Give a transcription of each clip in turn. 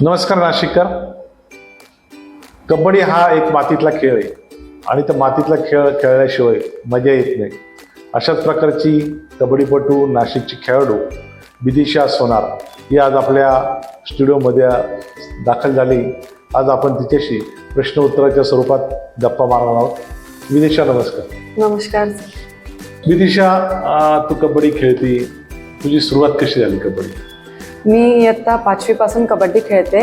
नमस्कार नाशिककर. कबड्डी हा एक मातीतला खेळ आहे आणि त्या मातीतला खेळ खेळल्याशिवाय मजा येत नाही. अशाच प्रकारची कबड्डीपटू नाशिकची खेळाडू विदिशा सोनार ही आज आपल्या स्टुडिओमध्ये दाखल झाली. आज आपण तिच्याशी प्रश्न उत्तराच्या स्वरूपात गप्पा मारणार आहोत. विदिशा नमस्कार. नमस्कार. विदिशा, तू कबड्डी खेळती, तुझी सुरुवात कशी झाली कबड्डी? मी इयत्ता 5वी पासून कबड्डी खेळते.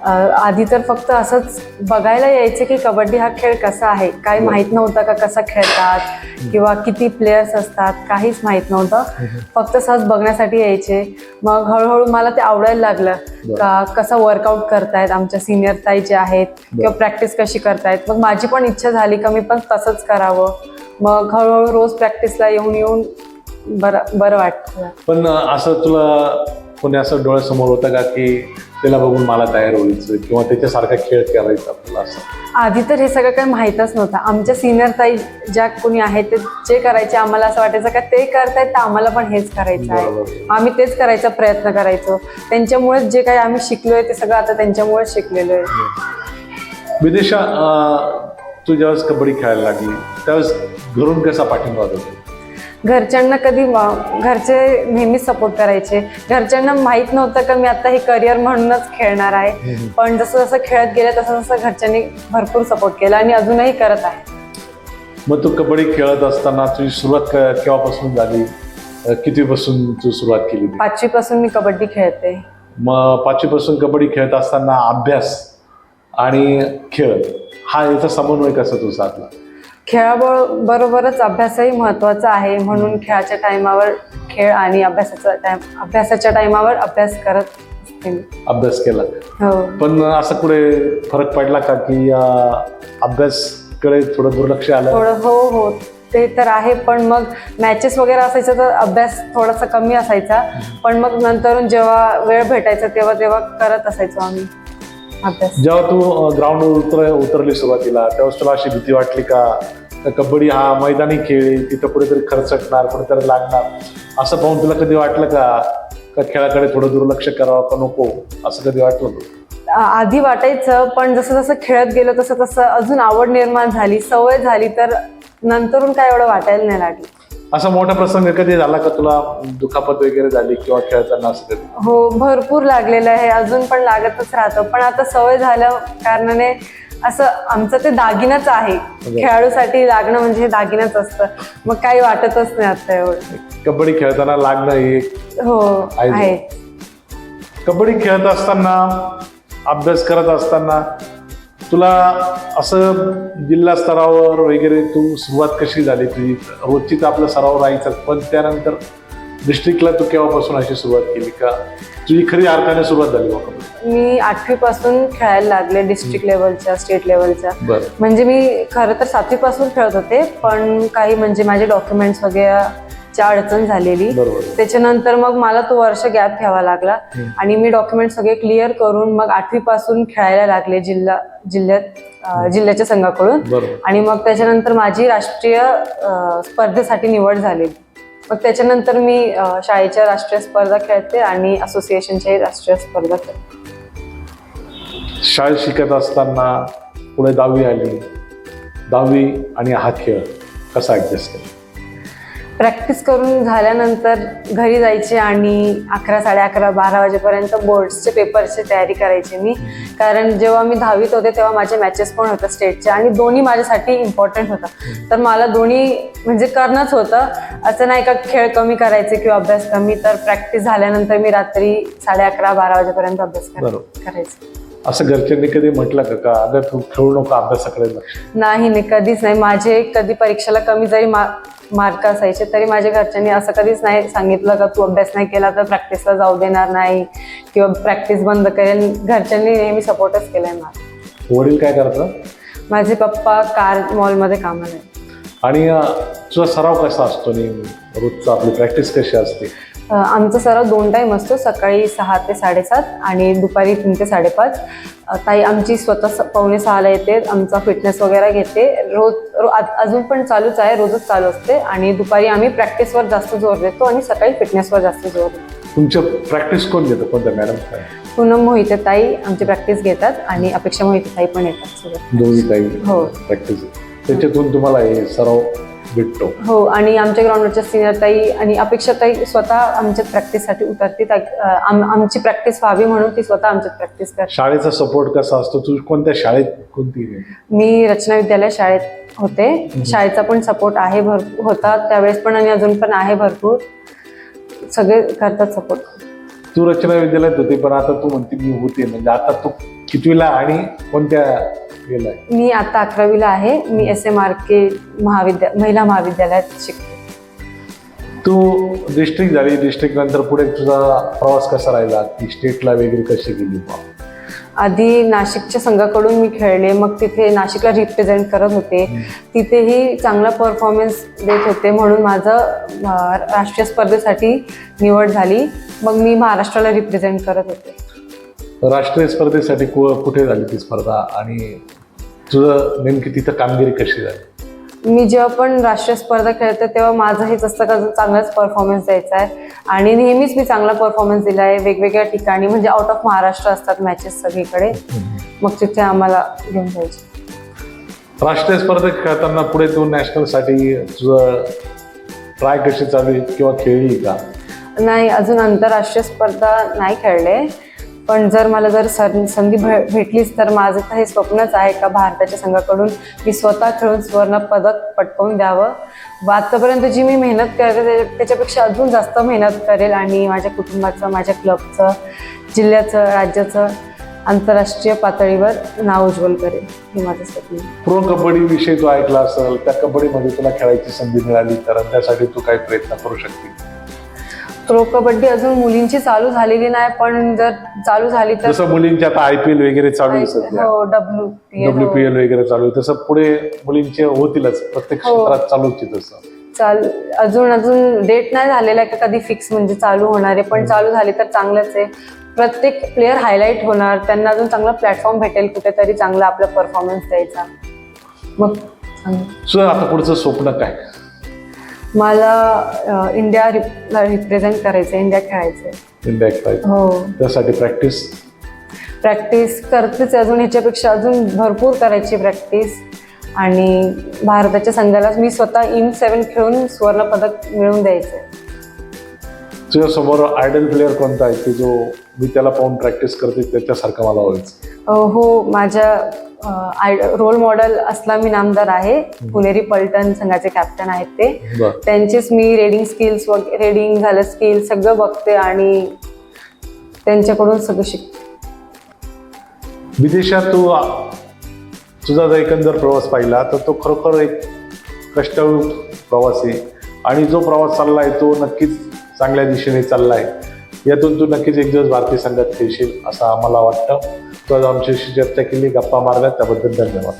आधी तर फक्त असंच बघायला यायचे की कबड्डी हा खेळ कसा आहे, काय माहित नव्हतं का कसा खेळतात किंवा किती प्लेयर्स असतात, काहीच माहित नव्हतं. फक्त सहज बघण्यासाठी यायचे. मग हळूहळू मला ते आवडायला लागलं का कसं वर्कआउट करतायत आमच्या सिनियर ताई जे आहेत किंवा प्रॅक्टिस कशी करतायत. मग माझी पण इच्छा झाली का मी पण तसंच करावं. मग हळूहळू रोज प्रॅक्टिसला येऊन येऊन बरं वाटतं. पण असं तुला कोणी असं डोळ्यासमोर होतं का की त्याला बघून मला तयार व्हायचं किंवा त्याच्यासारखा खेळ करायचा आपल्याला? असं आधी तर हे सगळं काही माहीतच नव्हतं. आमच्या सिनियर ताई ज्या कोणी आहेत ते जे करायचे आम्हाला असं वाटायचं का ते करतायत तर आम्हाला पण हेच करायचं आहे. आम्ही तेच करायचा प्रयत्न करायचो. त्यांच्यामुळेच जे काही आम्ही शिकलोय ते सगळं आता त्यांच्यामुळेच शिकलेलो आहे. विदिशा, तू ज्यावेळेस कबड्डी खेळायला लागली त्यावेळेस घरून कसा पाठिंबा होता? घरच्यांना घरचे नेहमीच सपोर्ट करायचे. घरच्यांना माहीत नव्हतं का मी आता हे करिअर म्हणूनच खेळणार आहे. पण जसं जसं खेळत गेलं तसं तसं घरच्यांनी भरपूर सपोर्ट केला आणि अजूनही करत आहे. मग तू कबड्डी खेळत असताना तुझी सुरुवात केव्हापासून झाली? कितीपासून तू सुरुवात केली? 5वी पासून मी कबड्डी खेळते. मग 5वी पासून कबड्डी खेळत असताना अभ्यास आणि खेळ हा याचा समन्वय कसा तू साधला? खेळाबरोबरच अभ्यासही महत्त्वाचा आहे म्हणून खेळाच्या टायमावर खेळ आणि अभ्यासाच्या टायमावर अभ्यास करत असते मी. अभ्यास केला. हो. पण असं कुठे फरक पडला का की अभ्यासकडे थोडं दुर्लक्ष आलं? थोडं हो ते तर आहे. पण मग मॅचेस वगैरे असायचं तर अभ्यास थोडासा कमी असायचा. पण मग नंतरून जेव्हा वेळ भेटायचा तेव्हा करत असायचो आम्ही अभ्यास. जेव्हा तू ग्राउंडवर उतरली सुरुवातीला तेव्हा तुला अशी भीती वाटली का कबड्डी हा मैदानी खेळ, तिथं कुठेतरी खरचटणार, कुठेतरी लागणार, असं पाहून तुला कधी वाटलं का खेळाकडे थोडं दुर्लक्ष करावं का नको, असं कधी वाटलं? आधी वाटायचं, पण जसं जसं खेळत गेलो तसं तसं अजून आवड निर्माण झाली, सवय झाली, तर नंतरून काय एवढं वाटायला नाही लागलं. असा मोठा प्रसंग कधी झाला का तुला, दुखापत वगैरे झाली किंवा खेळताना असं कधी? हो, भरपूर लागलेलं आहे, अजून पण लागतच राहतं. पण आता सवय झाल्या कारणाने असं आमचं ते दागिनाच आहे. खेळाडूसाठी लागणं म्हणजे हे दागिनाच असतं. मग काही वाटतच नाही आता एवढं. कबड्डी खेळताना लागणं हे हो आहे. कबड्डी खेळत असताना, अभ्यास करत असताना तुला असं जिल्हा स्तरावर वगैरे तू सुरुवात कशी झाली तुझी? रोजची तर आपला सराव राहायचा, पण त्यानंतर डिस्ट्रिक्टला तू केव्हापासून अशी सुरुवात केली का तुझी खरी अर्थाने सुरुवात झाली? मी 8वी पासून खेळायला लागले, डिस्ट्रिक्ट लेवलच्या, स्टेट लेवलच्या. म्हणजे मी खरं तर 7वी पासून खेळत होते, पण काही म्हणजे माझे डॉक्युमेंट्स वगैरे अडचण झालेली. त्याच्यानंतर मग मला तो वर्ष गॅप घ्यावा लागला आणि मी डॉक्युमेंट सगळे क्लिअर करून मग 8वी पासून खेळायला लागले जिल्ह्याच्या संघाकडून. आणि मग त्याच्यानंतर माझी राष्ट्रीय स्पर्धेसाठी निवड झाली. मग त्याच्यानंतर मी शाळेच्या राष्ट्रीय स्पर्धा खेळते आणि असोसिएशनच्याही राष्ट्रीय स्पर्धा खेळते. शाळेत शिकत असताना पुढे 10वी आली, 10वी आणि हा खेळ कसा ऍडजस्ट केला? प्रॅक्टिस करून झाल्यानंतर घरी जायचे आणि 11, 11:30, 12 वाजेपर्यंत बोर्ड्सचे पेपरची तयारी करायची मी. कारण जेव्हा मी 10वीत होते तेव्हा माझे मॅचेस पण होत्या स्टेटच्या आणि दोन्ही माझ्यासाठी इम्पॉर्टंट होतं. तर मला दोन्ही म्हणजे करणंच होतं. असं नाही का खेळ कमी करायचे किंवा अभ्यास कमी. तर प्रॅक्टिस झाल्यानंतर मी रात्री 11:30, 12 वाजेपर्यंत अभ्यास करायचे. असं घरच्यांनी कधी म्हटलं का अगं तू खेळू नको, अभ्यासाकडे लक्ष? नाही, कधीच नाही. माझे कधी परीक्षेला कमी जरी मार्क असायचे तरी माझ्या घरच्यांनी असं कधीच नाही सांगितलं का तू अभ्यास नाही केला तर प्रॅक्टिसला जाऊ देणार नाही किंवा प्रॅक्टिस बंद करेल. घरच्यांनी नेहमी सपोर्टच केलाय मला. वडील काय करतात? माझे पप्पा कार मॉलमध्ये कामाला आहेत. आणि तुझा सराव कसा असतो नेहमी रोजचा? आपली प्रॅक्टिस कशी असते? आमचा सराव 2 टाईम असतो, सकाळी 6 ते 7:30 आणि दुपारी 3 ते 5:30. ताई आमची स्वतः 5:45 येते, आमचा फिटनेस वगैरे घेते. रोज अजून पण चालूच आहे, रोजच चालू असते. आणि दुपारी आम्ही प्रॅक्टिसवर जास्त जोर देतो आणि सकाळी फिटनेसवर जास्त जोर देतो. तुमचं प्रॅक्टिस कोण घेतं, कोणत्या मॅडम काय? पूनम मोहिते ताई आमची प्रॅक्टिस घेतात आणि अपेक्षा मोहिते ताई पण येतात सोबत. दोन्ही काही हो. प्रॅक्टिस, त्याच्यातून तुम्हाला हे सराव भेटतो. हो, आणि आमच्या ग्राउंडवरच्या सिनियर ताई आणि अपेक्षा ताई स्वतः आमच्या प्रॅक्टिससाठी उतरते. आमची प्रॅक्टिस व्हावी म्हणून ती स्वतः आमच्यात प्रॅक्टिस करते. शाळेचा सपोर्ट कसा असतो? तू कोणत्या शाळेत, कोणती? मी रचना विद्यालय शाळेत होते. शाळेचा पण सपोर्ट आहे, भरपूर होता त्यावेळेस पण आणि अजून पण आहे भरपूर. सगळे करतात सपोर्ट. तू रचना विद्यालयात होती, पण आता तू म्हणते मी होते, म्हणजे आता तू कितवीला आणि कोणत्या गेलाय? मी आता 11वीला आहे. मी SMRK महिला महाविद्यालयात शिकते. तू डिस्ट्रिक्ट झाली, डिस्ट्रिक्ट नंतर पुढे तुझा प्रवास कसा राहिला? ती स्टेटला वगैरे कशी गेली? आधी नाशिकच्या संघाकडून मी खेळले, मग तिथे नाशिकला रिप्रेझेंट करत होते. तिथेही चांगला परफॉर्मन्स देत होते म्हणून माझं राष्ट्रीय स्पर्धेसाठी निवड झाली. मग मी महाराष्ट्राला रिप्रेझेंट करत होते. राष्ट्रीय स्पर्धेसाठी कुठे झाली ती स्पर्धा आणि तुझं नेमकी तिथं कामगिरी कशी झाली? मी जेव्हा पण राष्ट्रीय स्पर्धा खेळते तेव्हा माझं हेच असतं का चांगलाच परफॉर्मन्स द्यायचा आहे आणि नेहमीच मी चांगला परफॉर्मन्स दिला आहे. वेगवेगळ्या ठिकाणी म्हणजे आउट ऑफ महाराष्ट्र असतात मॅचेस सगळीकडे, मग तिथे आम्हाला घेऊन जायचे. राष्ट्रीय स्पर्धेत खेळताना पुढे तू नॅशनलसाठी तुझं ट्राय कशी चालू आहे किंवा खेळली का? नाही, अजून आंतरराष्ट्रीय स्पर्धा नाही खेळले, पण जर मला संधी भेटलीच तर माझं तर हे स्वप्नच आहे का भारताच्या संघाकडून मी स्वतः खेळून स्वर्ण पदक पटकावून द्यावं. आतापर्यंत जी मी मेहनत करते त्याच्यापेक्षा अजून जास्त मेहनत करेल आणि माझ्या कुटुंबाचं, माझ्या क्लबचं, जिल्ह्याचं, राज्याचं आंतरराष्ट्रीय पातळीवर नाव उज्ज्वल करेल, हे माझं स्वप्न. प्रो कबड्डी विषयी तू ऐकला असेल, त्या कबड्डीमध्ये तुला खेळायची संधी मिळाली तर त्यासाठी तू काय प्रयत्न करू शकते? प्रो कबड्डी अजून मुलींची चालू झालेली नाही, पण जर चालू झाली तर जसं मुलींची आता IPL वगैरे चालू आहे सध्या, हो, WPL वगैरे चालू आहे, तसं पुढे मुलींचे होतीलच, प्रत्येक क्षेत्रात चालूच आहे तसं. अजून डेट नाही झालेला आहे का कधी फिक्स म्हणजे चालू होणार आहे, पण चालू झाली तर चांगलंच आहे. प्रत्येक प्लेअर हायलाईट होणार, त्यांना अजून चांगला प्लॅटफॉर्म भेटेल कुठेतरी चांगला आपला परफॉर्मन्स द्यायचा. मग तुझं आता पुढचं स्वप्न काय? मला इंडियाला रिप्रेझेंट करायचं, इंडिया खेळायचंय. इंडिया खेळायचं, हो. त्यासाठी प्रॅक्टिस करतेच, अजून ह्याच्यापेक्षा अजून भरपूर करायची प्रॅक्टिस. आणि भारताच्या संघाला मी स्वतः In7 खेळून स्वर्ण पदक मिळवून द्यायचंय. तुझ्या समोर आयडल प्लेअर कोणता आहे की जो मी त्याला पाहून प्रॅक्टिस करते त्याच्यासारखं मला व्हायचं? हो, माझ्या रोल मॉडेल असलामी नामदार आहे. पुणेरी पलटण संघाचे कॅप्टन आहेत ते. त्यांचेच मी रेडिंग झालं स्किल सगळं बघते आणि त्यांच्याकडून सगळं शिकते. विदेशात तुझा जर एकंदर प्रवास पाहिला तर तो खरोखर एक कष्टाळू प्रवास आहे आणि जो प्रवास चाललाय तो नक्कीच चांगल्या दिशेने चाललाय. यातून तू नक्कीच एक दिवस भारतीय संघात खेळशील असं आम्हाला वाटतं. तू आज आमच्याशी चर्चा केली, गप्पा मारल्या, त्याबद्दल धन्यवाद.